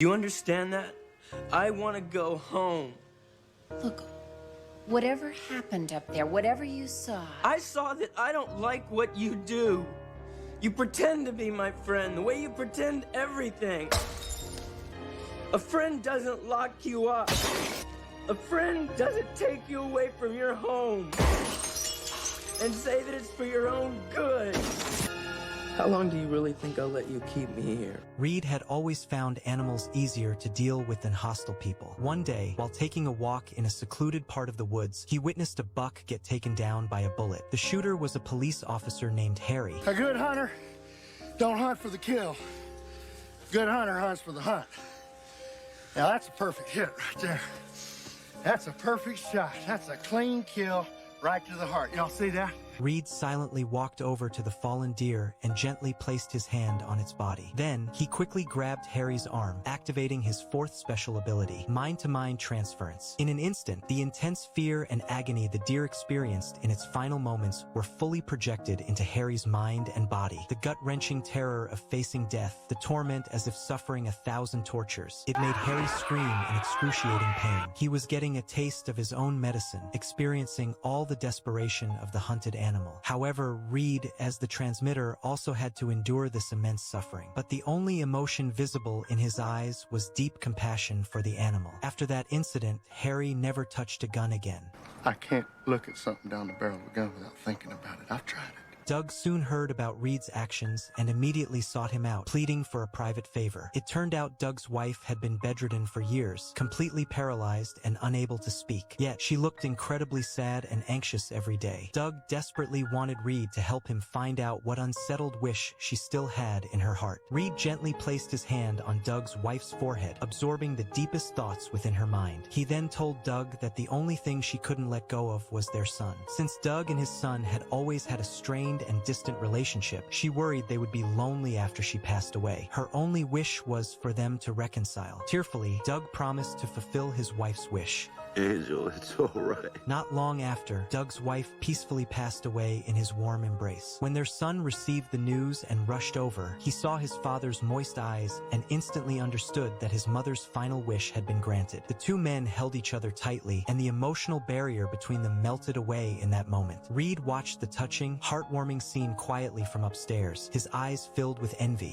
You understand that? I want to go home. Look, whatever happened up there, whatever you saw... I saw that I don't like what you do. You pretend to be my friend, the way you pretend everything. A friend doesn't lock you up. A friend doesn't take you away from your home and say that it's for your own good. How long do you really think I'll let you keep me here? Reed had always found animals easier to deal with than hostile people. One day, while taking a walk in a secluded part of the woods, he witnessed a buck get taken down by a bullet. The shooter was a police officer named Harry. A good hunter don't hunt for the kill. Good hunter hunts for the hunt. Now that's a perfect hit right there. That's a perfect shot. That's a clean kill right to the heart. Y'all see that? Reed silently walked over to the fallen deer and gently placed his hand on its body. Then, he quickly grabbed Harry's arm, activating his fourth special ability, mind-to-mind transference. In an instant, the intense fear and agony the deer experienced in its final moments were fully projected into Harry's mind and body. The gut-wrenching terror of facing death, the torment as if suffering 1,000 tortures. It made Harry scream in excruciating pain. He was getting a taste of his own medicine, experiencing all the desperation of the hunted animal. However, Reed, as the transmitter, also had to endure this immense suffering. But the only emotion visible in his eyes was deep compassion for the animal. After that incident, Harry never touched a gun again. I can't look at something down the barrel of a gun without thinking about it. I've tried it. Doug soon heard about Reed's actions and immediately sought him out, pleading for a private favor. It turned out Doug's wife had been bedridden for years, completely paralyzed and unable to speak. Yet, she looked incredibly sad and anxious every day. Doug desperately wanted Reed to help him find out what unsettled wish she still had in her heart. Reed gently placed his hand on Doug's wife's forehead, absorbing the deepest thoughts within her mind. He then told Doug that the only thing she couldn't let go of was their son. Since Doug and his son had always had a strained and distant relationship, she worried they would be lonely after she passed away. Her only wish was for them to reconcile. Tearfully, Doug promised to fulfill his wife's wish. Angel, it's all right. Not long after, Doug's wife peacefully passed away in his warm embrace. When their son received the news and rushed over, he saw his father's moist eyes and instantly understood that his mother's final wish had been granted. The two men held each other tightly, and the emotional barrier between them melted away in that moment. Reed watched the touching, heartwarming scene quietly from upstairs, his eyes filled with envy.